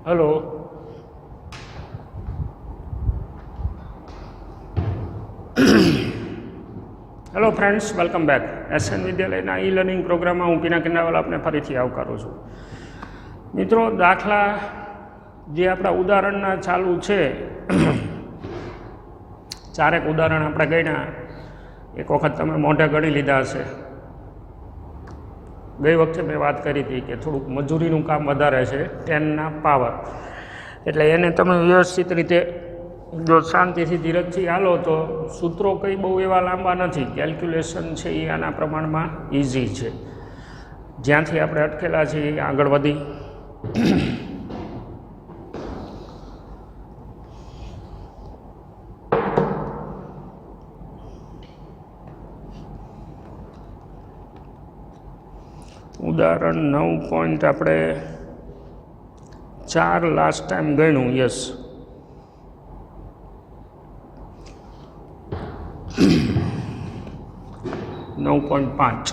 Hello hello friends, welcome back. SN विद्यालयના e learning પ્રોગ્રામમાં હું પીના કિનાવાલા આપને ફરીથી આવકારું છું। મિત્રો, દાખલા જે આપણા ઉદાહરણના ચાલુ છે, ચારેક ઉદાહરણ આપણે ગણ્યા। એક વખત તમે મોઢે ગણી લીધા હશે। ગઈ વખતે મેં વાત કરી હતી કે થોડુંક મજૂરીનું કામ વધારે છે, 10ના પાવર, એટલે એને તમે વ્યવસ્થિત રીતે જો શાંતિથી ધીરજથી હાલો તો સૂત્રો કંઈ બહુ એવા લાંબા નથી, કેલ્ક્યુલેશન છે એ આના પ્રમાણમાં ઇઝી છે। જ્યાંથી આપણે અટકેલા છીએ આગળ વધી। ઉદાહરણ 9 પોઈન્ટ આપણે 4 લાસ્ટ ટાઈમ ગણ્યું। યસ, 9.5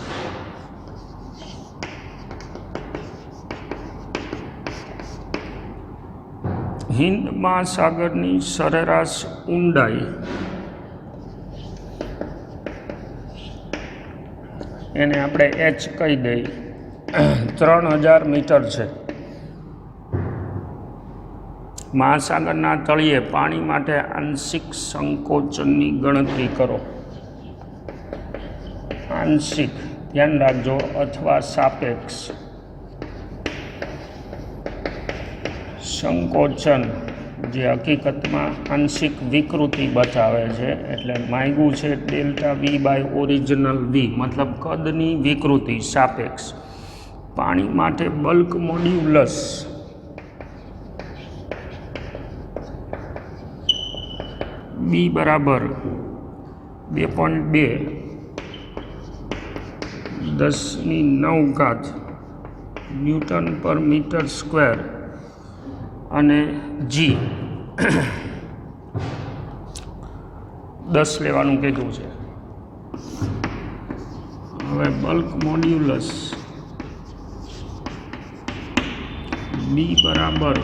હિન્દ મહાસાગરની સરેરાશ ઊંડાઈ એને આપણે એચ કહી દઈએ, 3000 મીટર છે। મહાસાગરના તળિયે પાણી માટે આંશિક સંકોચનની ગણતરી કરો। આંશિક ધ્યાન રાખજો, અથવા સાપેક્ષ સંકોચન, જે હકીકતમાં આંશિક વિકૃતિ બતાવે છે। એટલે માંગ્યું છે ડેલ્ટા વી બાય ઓરિજિનલ વી, મતલબ કદની વિકૃતિ સાપેક્ષ। પાણી માટે બલ્ક મોડ્યુલસ બી બરાબર 2.2 10⁹ ન્યૂટન પર મીટર સ્ક્વેર, અને જી 10 લેવાનું કીધું છે। હવે બલ્ક મોડ્યુલસ બી બરાબર -p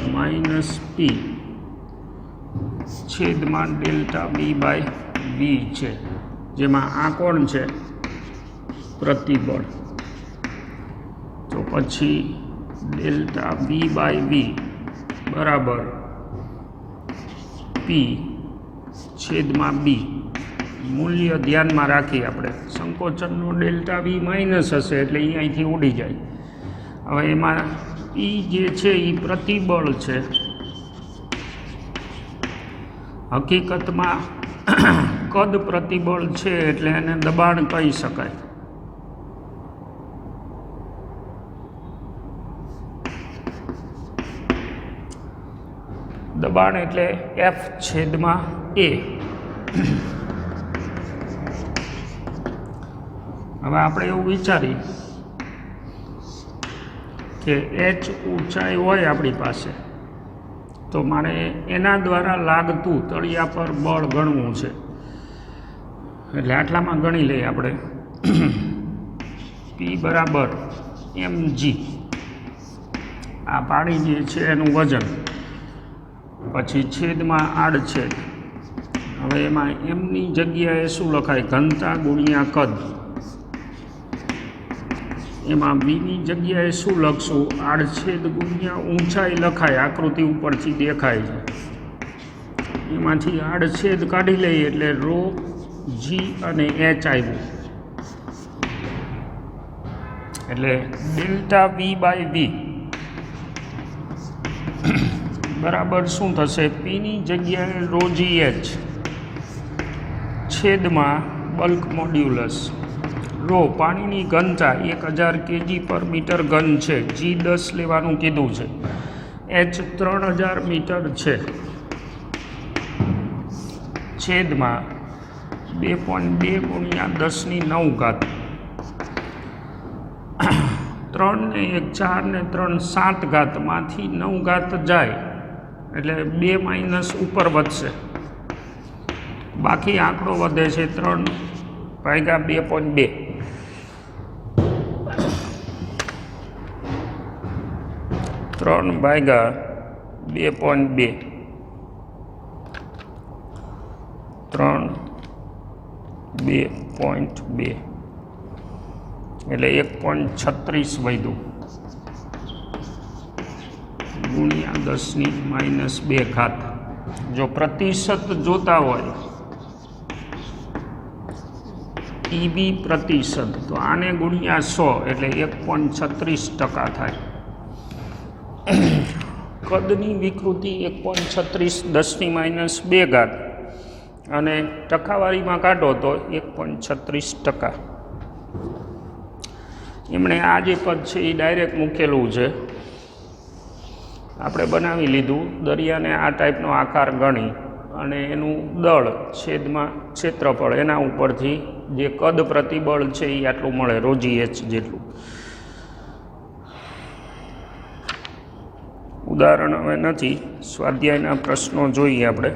છેદમાં ડેલ્ટા બી બાય વી છે, જેમાં આ કોણ છે? પ્રતિબળ। તો પછી ડેલ્ટા બી બાય વી બરાબર પી છેદમાં બી। મૂલ્ય ધ્યાનમાં રાખી આપણે, સંકોચનનો ડેલ્ટા વી માઇનસ હશે એટલે એ અહીંથી ઉડી જાય। હવે એમાં પી જે છે એ પ્રતિબળ છે। હકીકતમાં કદ પ્રતિબળ છે એટલે એને દબાણ કહી શકાય। દબાણ એટલે એફ છેદમાં એ। હવે આપણે એવું વિચારી કે એચ ઊંચાઈ હોય આપણી પાસે, તો મારે એના દ્વારા લાગતું તળિયા પર બળ ગણવું છે। એટલે આટલામાં ગણી લઈએ આપણે, પી બરાબર mg, આ પાણી જે છે એનું વજન, પછી છેદમાં આડછેદ। હવે એમાં એમની જગ્યાએ શું લખાય? ઘનતા ગુણ્યા કદ। એમાં વીની જગ્યાએ શું લખશું? આડછેદ ગુણ્યા ઊંચાઈ લખાય, આકૃતિ ઉપરથી દેખાય છે। એમાંથી આડછેદ કાઢી લઈએ એટલે રો જી અને એચ આવ્યું। એટલે ડેલ્ટા વી બાય વી બરાબર શું થશે? પીની જગ્યાએ રોજી એચ છેદમાં બલ્ક મોડ્યુલસ, રો પાણીની ઘનતા 1000 kg/મીટર ઘન છે, જી 10 લેવાનું કીધું છે, એચ 3000 મીટર છે, છેદમાં 2.2 ગુણ્યા 10⁹। 3 ને 1 4 ને 3 7 માંથી 9 જાય એટલે 2 માઇનસ ઉપર વધશે, બાકી આંકડો વધે છે 3/2.2। 3/2 2.2 3 2.2 એટલે 1.36 વધ્યું ગુણ્યા 10⁻². જો પ્રતિશત જોતા હોય EB પ્રતિશત તો આને ગુણ્યા 100 એટલે 1.36% થાય. કદની વિકૃતિ 1.36 10⁻², અને ટકાવારીમાં કાઢો તો 1.36%. એમણે આ જે પદ છે એ ડાયરેક્ટ મૂકેલું છે. આપણે બનાવી લીધું દરિયાને આ ટાઈપનો આકાર ગણી અને એનું દળ છેદમાં ક્ષેત્રફળ એના ઉપરથી જે કદ પ્રતિબળ છે એ આટલું મળે, રોજી H જેટલું. ઉદાહરણ હવે નથી, સ્વાધ્યાયના પ્રશ્નો જોઈએ આપણે.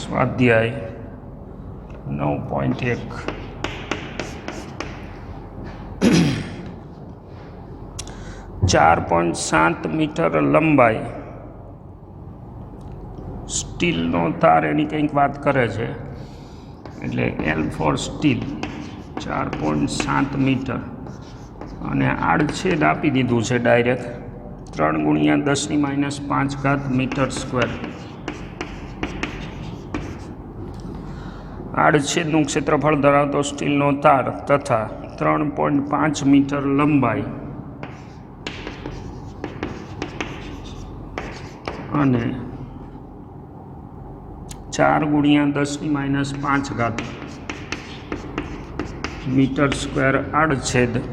સ્વાધ્યાય 9.1 4.7 મીટર લંબાઈ સ્ટીલનો તાર એની કંઈક વાત કરે છે. એટલે L ફોર સ્ટીલ 4.7 મીટર અને આડછેદ આપી દીધું છે ડાયરેક્ટ 3 × 10⁻5 મીટર સ્ક્વેર. આડછેદનું ક્ષેત્રફળ ધરાવતો સ્ટીલનો તાર તથા 3.5 મીટર લંબાઈ અને 4 × 10⁻5 મીટર સ્ક્વેર આડછેદનું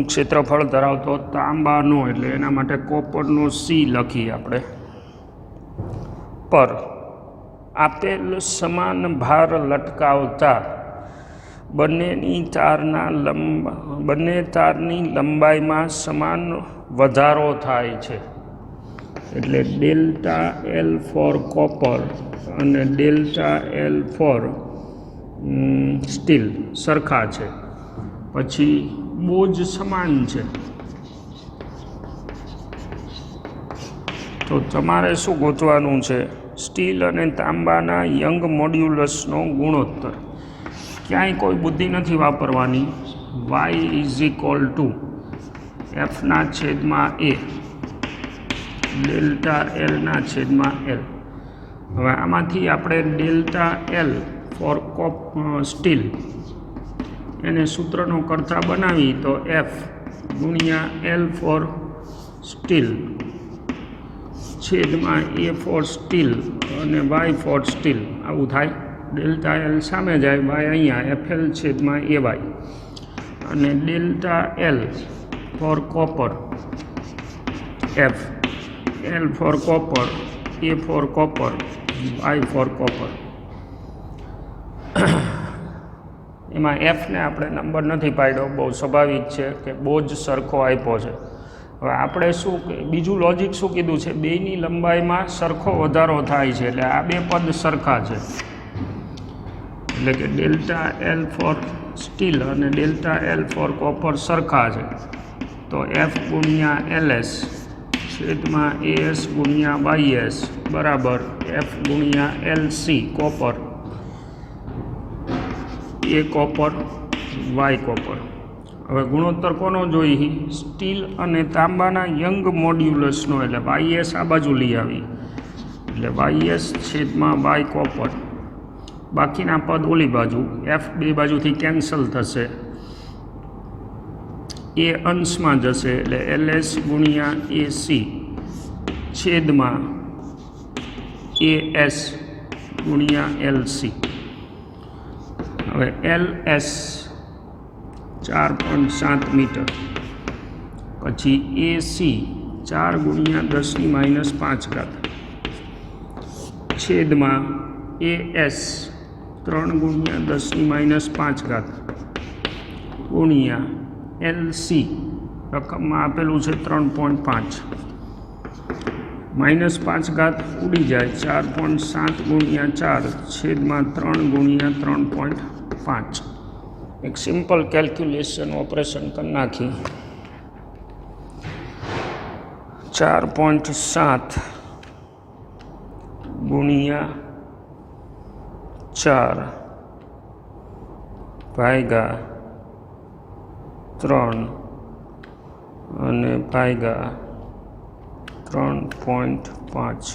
ક્ષેત્રફળ ધરાવતો તાંબાનો, એટલે એના માટે કોપરનો C લખીએ આપણે, પર આપેલ સમાન ભાર લટકાવતા બંને તારની લંબાઈમાં સમાન વધારો થાય છે. એટલે ડેલ્ટા L ફોર કોપર અને ડેલ્ટા L ફોર સ્ટીલ સરખા છે. પછી બોજ સમાન છે, તો તમારે શું ગોતવાનું છે? સ્ટીલ અને તાંબાના યંગ મોડ્યુલસનો ગુણોત્તર. ક્યાંય કોઈ બુદ્ધિ નથી વાપરવાની. y=F/A delta L/L. હવે આમાંથી આપણે ડેલ્ટા L ફોર સ્ટીલ એને સૂત્રનો કરતા બનાવી તો F × L ફોર સ્ટીલ છેદમાં A ફોર સ્ટીલ અને Y ફોર સ્ટીલ આવું થાય. ડેલ્ટા L સામે જાય, Y અહીંયા FL/AY. અને delta L for copper F L for copper, A for copper, Y for copper. એમાં Fને આપણે નંબર નથી પાડ્યો, બહુ સ્વાભાવિક છે કે બોજ સરખો આપ્યો છે. હવે આપણે શું બીજું લોજિક શું કીધું છે? બેની લંબાઈમાં સરખો વધારો થાય છે, એટલે આ બે પદ સરખા છે. એટલે કે ડેલ્ટા L ફોર સ્ટીલ અને ડેલ્ટા L ફોર કોપર સરખા છે. તો F × LS છેદમાં AS × YS બરાબર F × LC copper, A copper, Y copper. હવે ગુણોત્તર કોનો જોઈએ? સ્ટીલ અને તાંબાના યંગ મોડ્યુલસનો, એટલે YS આ બાજુ લઈ આવી, એટલે YS છેદમાં Y કોપર. બાકીના પદ ઓલી બાજુ, F બે બાજુથી કેન્સલ થશે, A અંશમાં જશે, એટલે LS × AC છેદમાં AS × LC. હવે LS 4.7 મીટર, પછી AC 4 × 10⁻5 છેદમાં AS 3 ગુણ્યા 10⁻5 ગુણ્યા LC રકમમાં આપેલું છે 3.5 -5 ઉડી જાય 4.7 ગુણ્યા 4 છેદમાં 3 ગુણ્યા 3.5 એક સિમ્પલ કેલ્ક્યુલેશન ઓપરેશન કરી નાખી 4.7 ગુણ્યા 4 ભાગ્યા 3 અને ભાગ્યા 3.5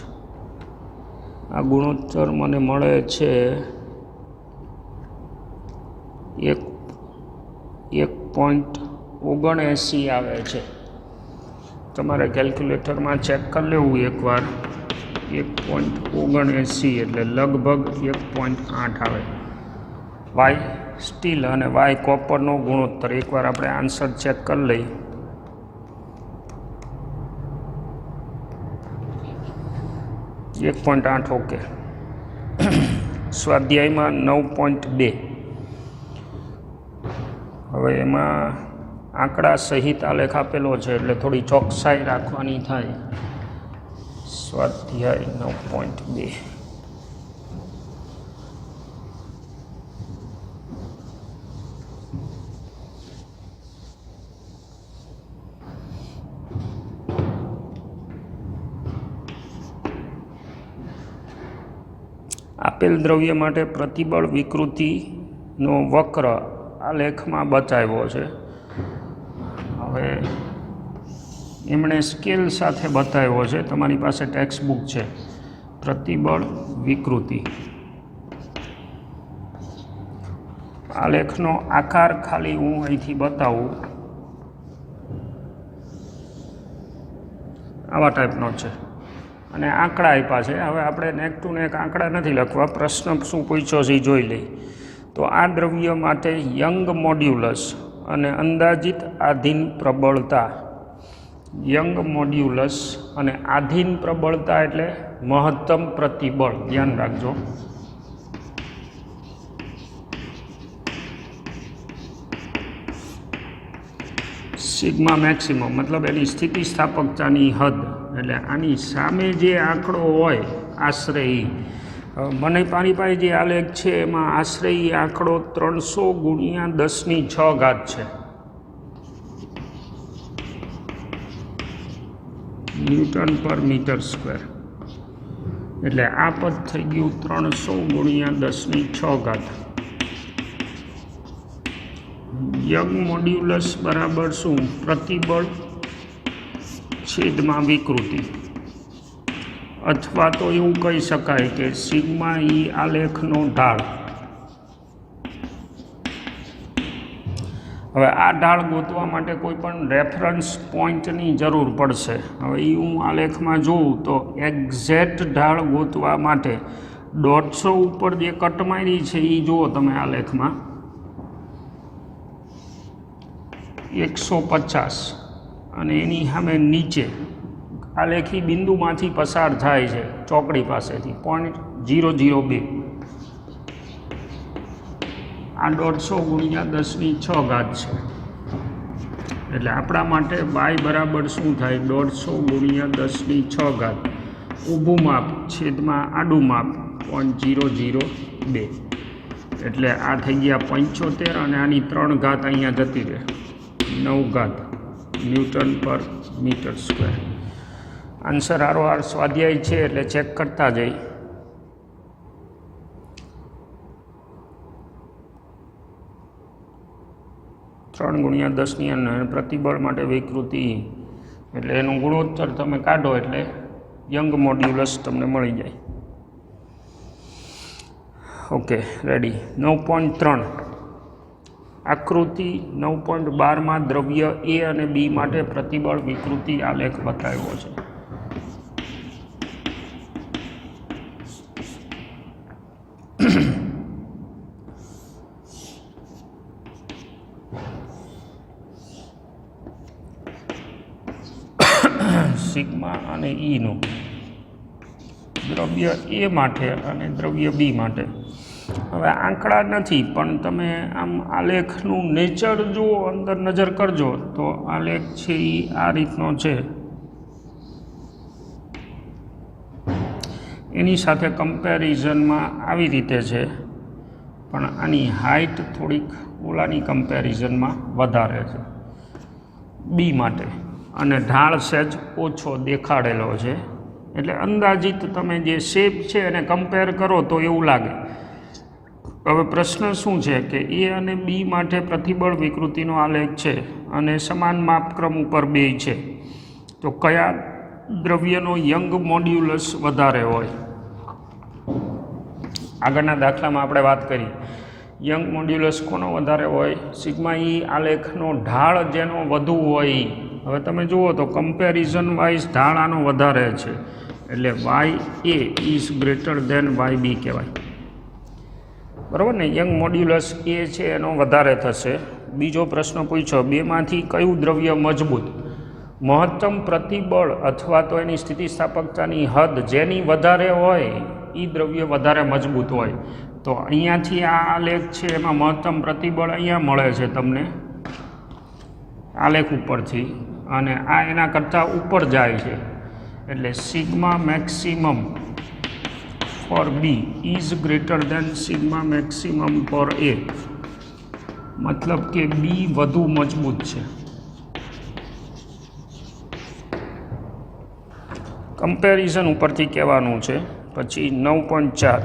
આ ગુણોત્તર મને મળે છે 1.79 આવે છે. તમારે કેલ્ક્યુલેટરમાં ચેક કરી લેવું એકવાર. 1.79 એટલે લગભગ 1.8 આવે. વાય સ્ટીલ અને વાય કોપરનો ગુણોત્તર એકવાર આપણે આન્સર ચેક કરી લઈએ. .8 ઓકે. સ્વાધ્યાયમાં 9.2. હવે એમાં આંકડા સહિત આલેખ આપેલો છે એટલે થોડી ચોકસાઈ રાખવાની થાય. સ્વાધ્યાય 9.2. આપેલ દ્રવ્ય માટે પ્રતિબળ વિકૃતિનો વક્ર આ લેખમાં બતાવ્યો છે. હવે એમણે સ્કેલ સાથે બતાવ્યો છે. તમારી પાસે ટેક્સ્ટ બુક છે. પ્રતિબળ વિકૃતિ આ લેખનો આકાર ખાલી હું અહીંથી બતાવું. આવા ટાઈપનો છે અને આંકડા આપ્યા છે. હવે આપણે નેક ટુ નેક આંકડા નથી લખવા. પ્રશ્ન શું પૂછ્યો છે એ જોઈ લઈ. તો આ દ્રવ્ય માટે યંગ મોડ્યુલસ અને અંદાજિત આધીન પ્રબળતા. યંગ મોડ્યુલસ અને આધીન પ્રબળતા એટલે મહત્તમ પ્રતિબળ. ધ્યાન રાખજો. સિગ્મા મેક્સિમમ મતલબ એની સ્થિતિસ્થાપકતાની હદ. એટલે આની સામે જે આંકડો હોય આશ્રયી, મને મારી પાસે જે આલેખ છે એમાં આશ્રયી આંકડો 300 ગુણ્યા 10⁶ છે. ન્યૂટન પર મીટર સ્ક્વેર. એટલે આ પદ થઈ ગયું 300 ગુણ્યા 10⁶. યંગ મોડ્યુલસ બરાબર શું? પ્રતિબળ છેદમાં વિકૃતિ. અથવા તો એવું કહી શકાય કે સિગ્મા ઈ આલેખનો ઢાળ. હવે આ ઢાળ ગોતવા માટે કોઈ પણ રેફરન્સ પોઈન્ટની જરૂર પડશે. હવે એ હું આલેખમાં જોઉં તો એક્ઝેક્ટ ઢાળ ગોતવા માટે 150 ઉપર જે કટ મારી છે એ જુઓ તમે આલેખમાં 150 અને એની સામે નીચે આલેખી બિંદુમાંથી પસાર થાય છે ચોકડી પાસેથી 0.002. આ 150 ગુણ્યા 10⁶ છે. એટલે આપણા માટે y બરાબર શું થાય? 150 ગુણ્યા 10⁶. ઊભું માપ છેદમાં આડું માપ 0.002. એટલે આ થઈ ગયા 75 અને આની 3 ઘાત અહીંયા જતી રહે 9 ન્યૂટન પર મીટર સ્ક્વેર. આન્સર આરોહાર સ્વાધ્યાય છે એટલે ચેક કરતા જઈ. ત્રણ ગુણ્યા 10⁹ પ્રતિબળ માટે વિકૃતિ એટલે એનું ગુણોત્તર તમે કાઢો એટલે યંગ મોડ્યુલસ તમને મળી જાય. Okay ready. 9.3 આકૃતિ 9.12માં દ્રવ્ય એ અને બી માટે પ્રતિબળ વિકૃતિ આલેખ બતાવ્યો છે. સિગ્મા અને ઈનું દ્રવ્ય એ માટે અને દ્રવ્ય બી માટે. હવે આંકડા નથી, પણ તમે આમ આલેખનું નેચર જુઓ, અંદર નજર કરજો તો આલેખ છે એ આ રીતનો છે. એની સાથે કમ્પેરિઝનમાં આવી રીતે છે, પણ આની હાઇટ થોડીક ઓલાની કમ્પેરિઝનમાં વધારે છે બી માટે, અને ઢાળ સહેજ ઓછો દેખાડેલો છે. એટલે અંદાજિત તમે જે શેપ છે એને કમ્પેર કરો તો એવું લાગે. હવે પ્રશ્ન શું છે કે એ અને બી માટે પ્રતિબળ વિકૃતિનો આલેખ છે અને સમાન માપક્રમ ઉપર બે છે, તો કયા દ્રવ્યનો યંગ મોડ્યુલસ વધારે હોય? આગળના દાખલામાં આપણે વાત કરી, યંગ મોડ્યુલસ કોનો વધારે હોય? સિગ્મા ઈ આલેખનો ઢાળ જેનો વધુ હોય. હવે તમે જુઓ તો કમ્પેરિઝન વાઇઝ ઢાળ આનો વધારે છે, એટલે Y A is greater than Y B કહેવાય. બરાબર ને? યંગ મોડ્યુલસ એ છે એનો વધારે થશે. બીજો પ્રશ્ન પૂછ્યો, બેમાંથી કયું દ્રવ્ય મજબૂત? મહત્તમ પ્રતિબળ અથવા તો એની સ્થિતિસ્થાપકતાની હદ જેની વધારે હોય એ દ્રવ્ય વધારે મજબૂત હોય. તો અહીંયાથી આ આલેખ છે એમાં મહત્તમ પ્રતિબળ અહીંયા મળે છે તમને આલેખ ઉપરથી, અને આ એના કરતાં ઉપર જાય છે. એટલે sigma maximum for B is greater than sigma maximum for A, મતલબ કે બી વધુ મજબૂત છે. કમ્પેરિઝન ઉપરથી કહેવાનું છે. પછી 9.4,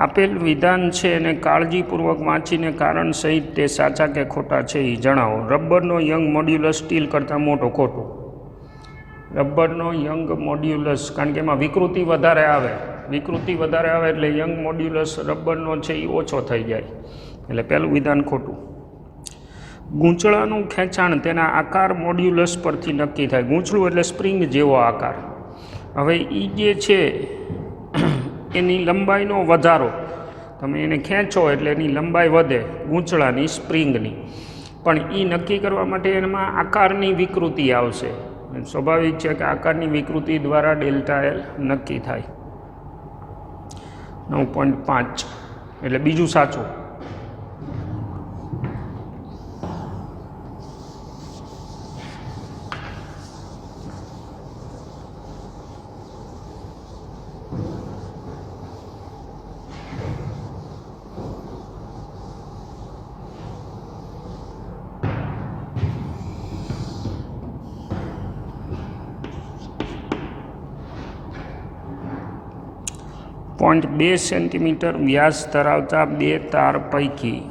આપેલ વિધાન છે એને કાળજીપૂર્વક વાંચીને કારણ સહિત તે સાચા કે ખોટા છે એ જણાવો. રબરનો યંગ મોડ્યુલસ સ્ટીલ કરતાં મોટો. ખોટું. રબરનો યંગ મોડ્યુલસ, કારણ કે એમાં વિકૃતિ વધારે આવે. વિકૃતિ વધારે આવે એટલે યંગ મોડ્યુલસ રબરનો છે એ ઓછો થઈ જાય, એટલે પહેલું વિધાન ખોટું. ગૂંચળાનું ખેંચાણ તેના આકાર મોડ્યુલસ પરથી નક્કી થાય. ગૂંચળું એટલે સ્પ્રિંગ જેવો આકાર. હવે એ જે છે એની લંબાઈનો વધારો, તમે એને ખેંચો એટલે એની લંબાઈ વધે, ગૂંચળાની, સ્પ્રિંગની. પણ એ નક્કી કરવા માટે એમાં આકારની વિકૃતિ આવશે. સ્વાભાવિક છે કે આકારની વિકૃતિ દ્વારા ડેલ્ટા એલ નક્કી થાય. 9.5 એટલે બીજું સાચું. પોઈન્ટ 2 સેન્ટીમીટર વ્યાસ ધરાવતા બે તાર પૈકી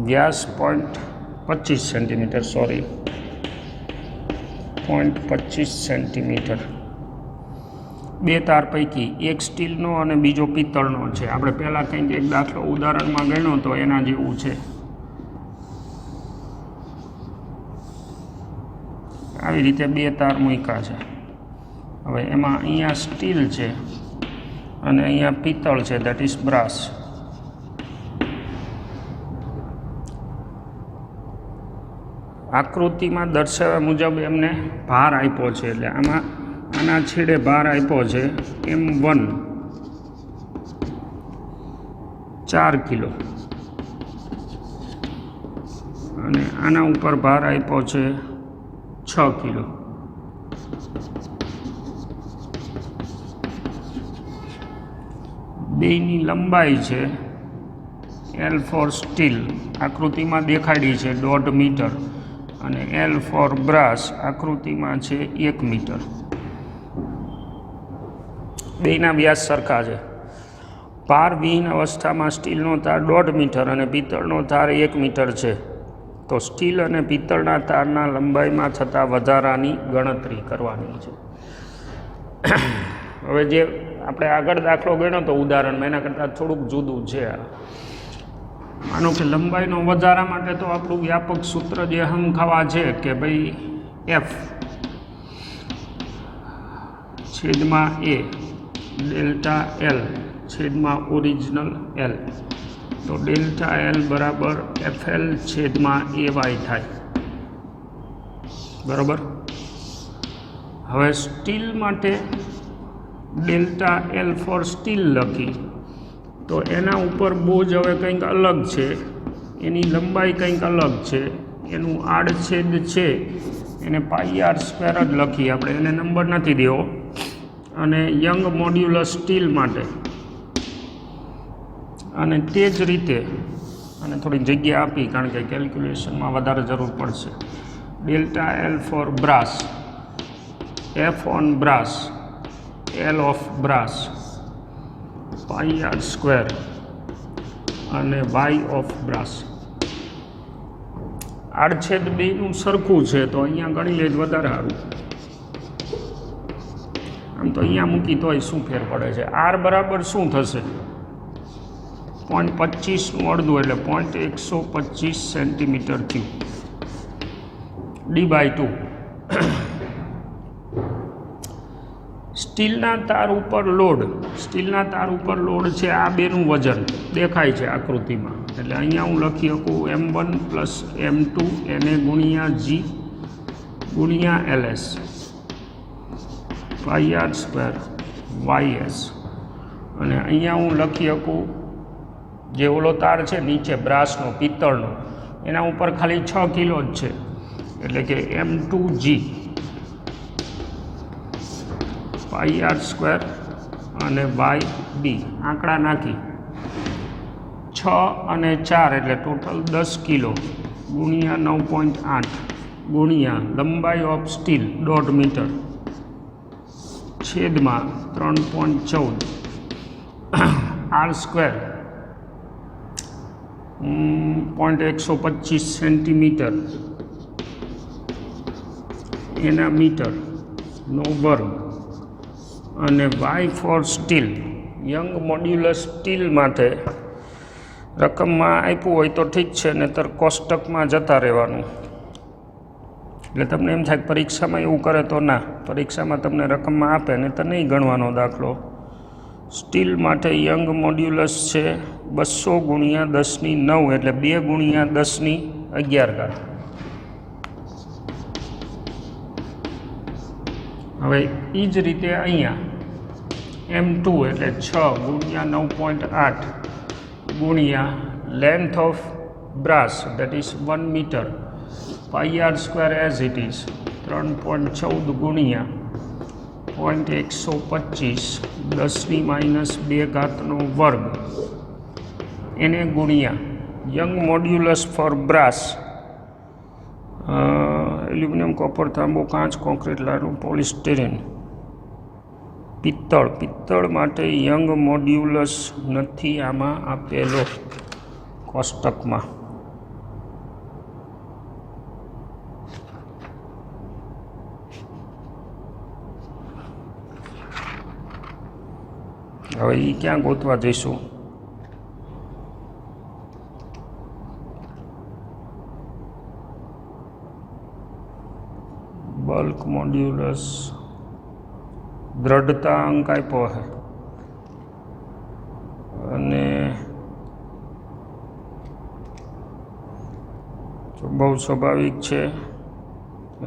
વ્યાસ 0.25 સેન્ટીમીટર 0.25 સેન્ટીમીટર બે તાર પૈકી એક સ્ટીલનો અને બીજો પિત્તળનો છે. આપણે પહેલાં કંઈક એક દાખલો ઉદાહરણમાં ગણ્યો તો એના જેવું છે. આવી રીતે બે તાર મૂક્યા છે. હવે એમાં અહીંયા સ્ટીલ છે અને અહીંયા પિત્તળ છે, દેટ ઇઝ બ્રાસ. આકૃતિમાં દર્શાવ્યા મુજબ એમને ભાર આપ્યો છે, એટલે આમાં આના છેડે ભાર આપ્યો છે M1 4 કિલો, અને આના ઉપર ભાર આપ્યો છે 6 કિલો. બેની લંબાઈ છે L ફોર સ્ટીલ, આકૃતિમાં દેખાડી છે 1.5 મીટર, અને L ફોર બ્રાસ આકૃતિમાં છે 1 મીટર. બેના વ્યાસ સરખા છે. ભાર વિહીન અવસ્થામાં સ્ટીલનો તાર 1.5 મીટર અને પિત્તળનો તાર 1 મીટર છે. તો સ્ટીલ અને પિત્તળના તારના લંબાઈમાં થતા વધારાની ગણતરી કરવાની છે. હવે જે આપણે આગળ દાખલો ગણ્યો તો ઉદાહરણમાં, એના કરતાં થોડુંક જુદું છે. માનો કે લંબાઈનો વધારા માટે તો આપણું વ્યાપક સૂત્ર જે હમખાવા છે કે ભાઈ F છેદમાં A ડેલ્ટા L છેદમાં ઓરિજિનલ L. તો ડેલ્ટા L બરાબર FL છેદમાં AY થાય. બરાબર. હવે સ્ટીલ માટે ડેલ્ટા એલ ફોર સ્ટીલ લખી તો એના ઉપર બોજ હવે કંઈક અલગ છે, એની લંબાઈ કંઈક અલગ છે, એનું આડછેદ છે એને પાઈ આર સ્ક્વેર જ લખી આપણે, એને નંબર નથી દેવો. અને યંગ મોડ્યુલસ સ્ટીલ માટે અને તે જ રીતે અને થોડી જગ્યા આપી કારણ કે કેલ્ક્યુલેશનમાં વધારે જરૂર પડશે. Delta L for brass, F on brass, L of brass, pi R square અને વાય ઓફ બ્રાસ. આડછેદ બેનું સરખું છે તો અહીંયા ગણી લે વધારે સારું. આમ તો અહીંયા મૂકી તોય શું ફેર પડે છે. આર બરાબર શું થશે? 0.25નું અડધું એટલે 0.125 સેન્ટીમીટર ક્યુબ d/2. સ્ટીલના તાર ઉપર લોડ, સ્ટીલના તાર ઉપર લોડ છે આ બેનું વજન દેખાય છે આકૃતિમાં, એટલે અહીંયા હું લખી શકું m1 + m2 એને ગુણ્યા g ગુણ્યા ls પાઈ આર સ્ક્વેર ys. અને અહીંયા હું લખી શકું જે ઓલો તાર છે નીચે બ્રાસનો પિત્તળનો એના ઉપર ખાલી 6 કિલો જ છે એટલે કે m2g પાઈ આર સ્ક્વેર અને yd આંકડા નાખી 6 અને 4 એટલે ટોટલ 10 કિલો ગુણ્યા 9.8 ગુણ્યા લંબાઈ ઓફ સ્ટીલ 1.5 મીટર છેદમાં 3.14 આર સ્ક્વેર 0.125 સેન્ટીમીટર એના મીટરનો વર્ગ. અને Y for steel Young modulus steel માટે રકમમાં આપ્યું હોય તો ઠીક છે, નહીંતર કોષ્ટકમાં જતા રહેવાનું. એટલે તમને એમ થાય પરીક્ષામાં એવું કરે તો ના, પરીક્ષામાં તમને રકમમાં આપે ને તો નહીં ગણવાનો દાખલો. સ્ટીલ માટે યંગ મોડ્યુલસ છે 200 × 10⁹ એટલે 2 × 10⁻11. હવે એ જ રીતે અહીંયા m2 એટલે 6 × 9.8 ગુણ્યા length of brass that is 1 metre pi R square as it is 3.14 ગુણ્યા 0.125 10⁻2 વર્ગ એને ગુણ્યા Young modulus for brass aluminium, copper, તાંબુ, કાચ, કોન્ક્રીટ, લાડુ, પોલિસ્ટેરીન, પિત્તળ. પિત્તળ માટે યંગ મોડ્યુલસ નથી આમાં આપેલો કોષ્ટકમાં. હવે એ ક્યાં ગોતવા જઈશું? બલ્ક મોડ્યુલસ દ્રઢતા અંક આપ્યો છે અને બહુ સ્વાભાવિક છે.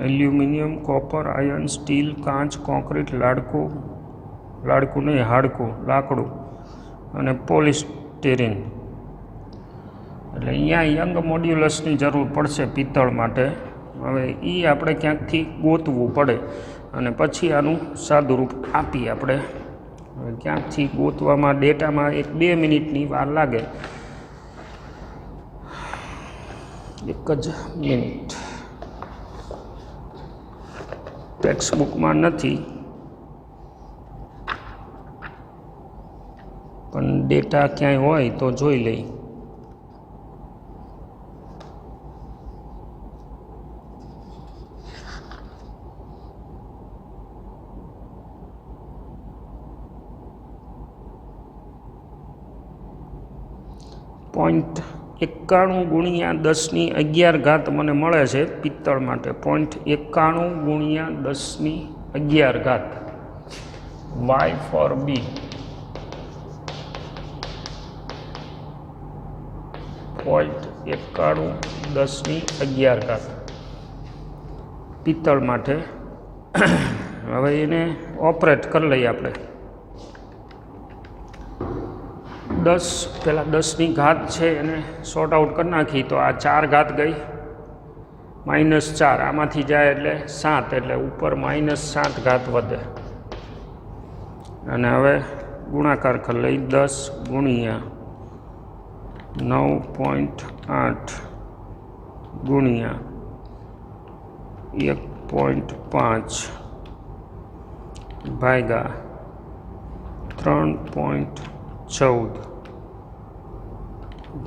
એલ્યુમિનિયમ, કોપર, આયર્ન, સ્ટીલ, કાચ, કોન્ક્રીટ, લાડકું નહીં હાડકું, લાકડું અને પોલિસ્ટેરીન. એટલે અહીંયા યંગ મોડ્યુલસની જરૂર પડશે પિત્તળ માટે. હવે એ આપણે ક્યાંકથી ગોતવું પડે અને પછી આનું સાદુરૂપ આપીએ આપણે. હવે ક્યાંકથી ગોતવામાં ડેટામાં 1-2 મિનિટની વાર લાગે. 1 જ મિનિટ. ટેક્સ્ટબુકમાં નથી પણ ડેટા ક્યાંય હોય તો જોઈ લઈ. .91 × 10⁻11 મને મળે છે પિત્તળ માટે. 0.91 × 10⁻11. વાય ફોર બી 0.91 × 10⁻11 પિત્તળ માટે. હવે એને ઓપરેટ કરી લઈએ આપણે. 10 પહેલાં 10ની ઘાત છે એને શોર્ટ આઉટ કરી નાખી તો આ 4 ઘાત ગઈ, -4 આમાંથી જાય એટલે 7, એટલે ઉપર -7 ઘાત વધે. અને હવે ગુણાકાર કરી લઈ. 10 ગુણ્યા 9.8 ગુણ્યા 1.5 ભાગ્યા 3.14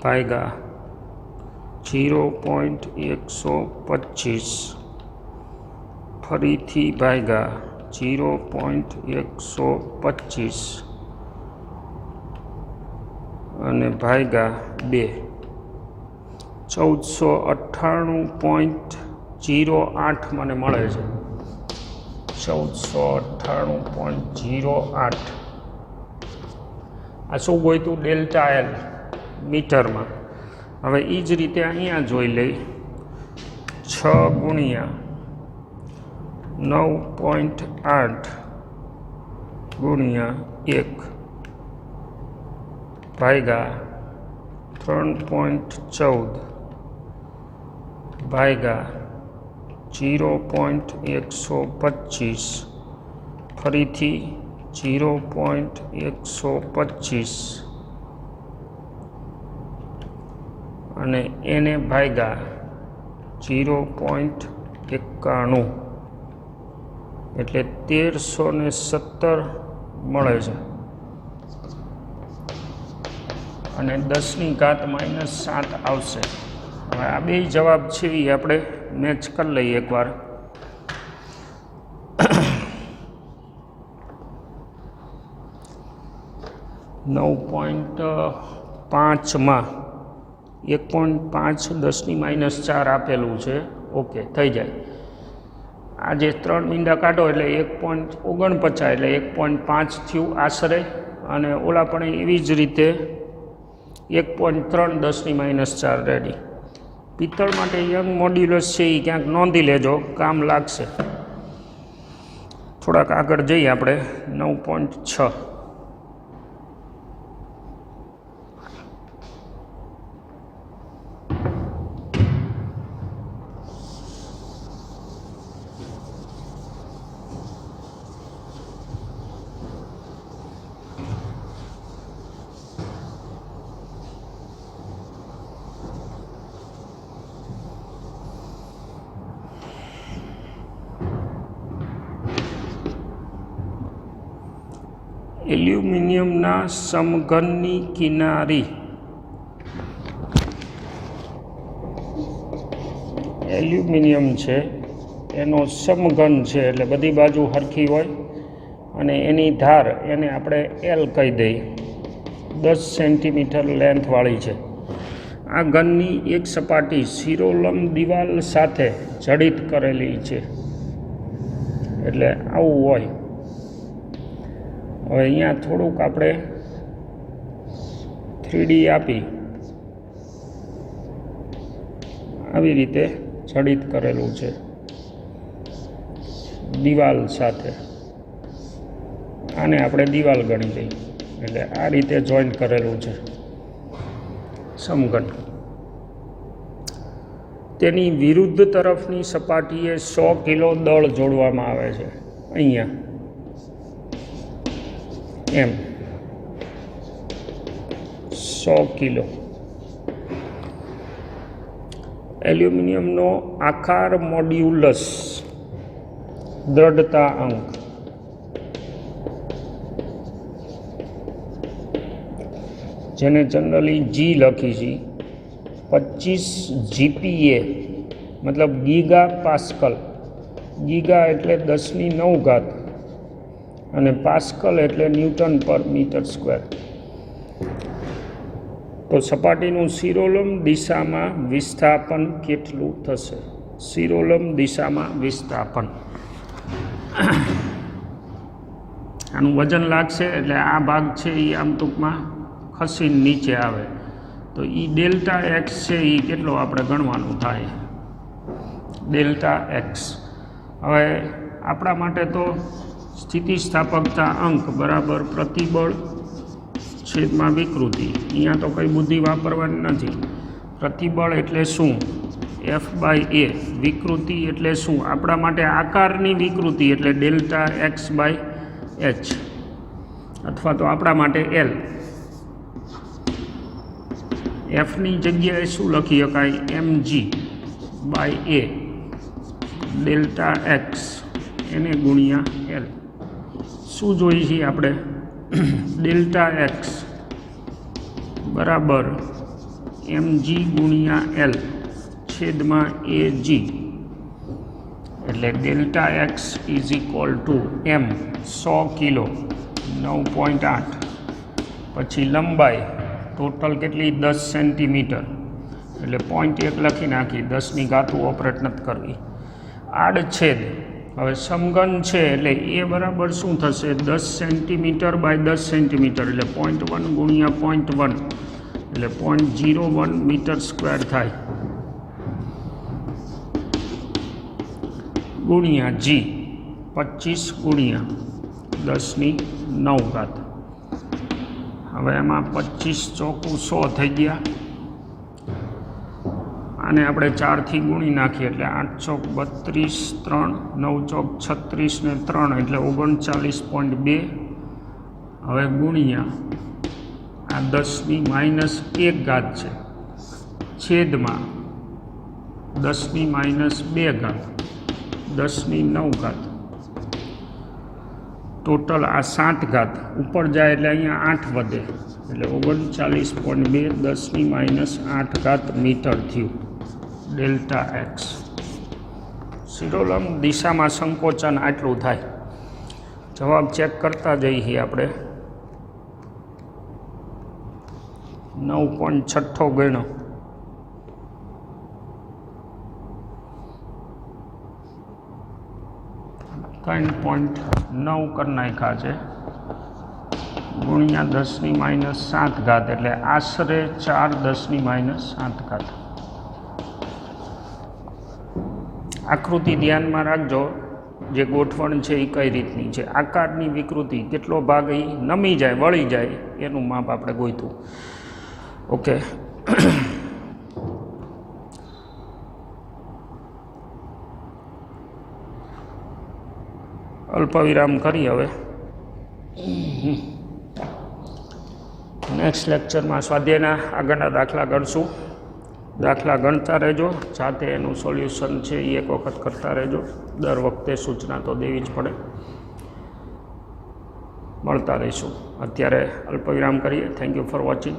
ભાગ્યા 0.125 ફરીથી ભાગ્યા 0.125 અને ભાગ્યા 2 1498.08 મને મળે છે. 1498.08 આ શું ગોઈતું? ડેલ્ટા એલ મીટરમાં. હવે એ જ રીતે અહીંયા જોઈ લઈ. 6 ગુણ્યા 9.8 ગુણ્યા 1 ભાગ્યા 3.14 ભાગ્યા 0.125 ફરીથી 0.125 અને એને ભાગ્યા 0.91 એટલે 1317 મળે છે. અને 10ની ઘાત -7 આવશે. હવે આ બે જવાબ છે એ આપણે મેચ કરી લઈએ એકવાર. 9.5માં 1.5 10ની -4 આપેલું છે. ઓકે, થઈ જાય. આ જે 3 મીંડા કાઢો એટલે 1.49 એટલે 1.5 થયું આશરે. અને ઓલા પણ એવી જ રીતે 1.3 10ની -4 રેડી. પિત્તળ માટે યંગ મોડ્યુલસ છે એ ક્યાંક નોંધી લેજો, કામ લાગશે. થોડાક આગળ જઈએ આપણે. 9.6 એલ્યુમિનિયમના સમઘનની કિનારી. એલ્યુમિનિયમ છે એનો સમઘન છે એટલે બધી બાજુ સરખી હોય અને એની ધાર એને આપણે એલ કહી દઈએ. 10 સેન્ટીમીટર લેન્થવાળી છે. આ ઘનની એક સપાટી શિરોલંબ દિવાલ સાથે જડિત કરેલી છે. એટલે આવું હોય. હવે અહીંયા થોડુંક આપણે 3D આપી આવી રીતે જડિત કરેલું છે દિવાલ સાથે. આને આપણે દિવાલ ગણી લઈએ. એટલે આ રીતે જોઈન્ટ કરેલું છે સમઘન. તેની વિરુદ્ધ તરફની સપાટીએ 100 કિલો દળ જોડવામાં આવે છે. અહીંયા એમ 100 કિલો. એલ્યુમિનિયમનો આકાર મોડ્યુલસ દ્રઢતા અંક. જેને જનરલી જી લખી છે 25 GPa મતલબ ગીગા પાસ્કલ. ગીગા એટલે 10ની 9 ઘાત અને પાસ્કલ એટલે ન્યૂટન પર મીટર સ્ક્વેર. તો સપાટીનું શિરોલંબ દિશામાં વિસ્થાપન કેટલું થશે? શિરોલંબ દિશામાં વિસ્થાપન. આનું વજન લાગશે એટલે આ ભાગ છે એ આમ ટૂંકમાં ખસીને નીચે આવે. તો એ ડેલ્ટા એક્સ છે એ કેટલો આપણે ગણવાનું થાય? ડેલ્ટા એક્સ હવે આપણા માટે તો સ્થિતિસ્થાપકતા અંક બરાબર પ્રતિબળ છેદમાં વિકૃતિ. અહીંયા તો કંઈ બુદ્ધિ વાપરવાની નથી. પ્રતિબળ એટલે શું? F/A. વિકૃતિ એટલે શું? આપણા માટે આકારની વિકૃતિ એટલે Δx/h, અથવા તો આપણા માટે L. Fની જગ્યાએ શું લખી શકાય? mg/a Δx એને ગુણ્યા L. શું જોઈએ છીએ આપણે? Δx બરાબર mg ગુણ્યા L છેદમાં Ag. એટલે Δx is equal to m 100 kilo 9.8. પછી લંબાઈ ટોટલ કેટલી? 10 સેન્ટીમીટર. એટલે 0.1 લખી નાખી, 10ની ઘાતું ઓપરેટ નથી કરવી. આડછેદ હવે સમઘન છે એટલે એ બરાબર શું થશે? 10 સેન્ટીમીટર બાય 10 સેન્ટીમીટર એટલે 0.1 ગુણ્યા 0.1 એટલે 0.01 મીટર સ્ક્વેર થાય, ગુણ્યા g 25 ગુણ્યા 10⁹. હવે એમાં 25 ચોકું 100 થઈ ગયા. આને આપણે 4થી ગુણી નાખીએ એટલે 8 ચોક 32, 3 9 ચોક 36 ને 3 એટલે 39.2. હવે ગુણ્યા આ 10⁻1 છે છેદમાં 10⁻2 10⁹. ટોટલ આ 7 ઉપર જાય એટલે અહીંયા 8 વધે એટલે 39.2 10⁻8 મીટર થયું Δx. શિરોલંબ દિશામાં સંકોચન આટલું થાય. જવાબ ચેક કરતા જઈએ આપણે. 9.6 ગણો. .9 કરી નાખ્યા છે ગુણ્યા 10⁻7 એટલે આશરે 4 10⁻7. આકૃતિ ધ્યાનમાં રાખજો. જે ગોઠવણ છે એ કઈ રીતની છે. આકારની વિકૃતિ કેટલો ભાગ એ નમી જાય, વળી જાય એનું માપ આપણે ગોઈતું. ઓકે, અલ્પવિરામ કરી. હવે નેક્સ્ટ લેક્ચરમાં સ્વાધ્યાયના આગળના દાખલા ગણશું. દાખલા ગણતા રહેજો, જાતે એનું સોલ્યુશન છે એ એક વખત કરતા રહેજો. દર વખતે સૂચના તો દેવી જ પડે. મળતા રહીશું. અત્યારે અલ્પવિરામ કરીએ. Thank you for watching.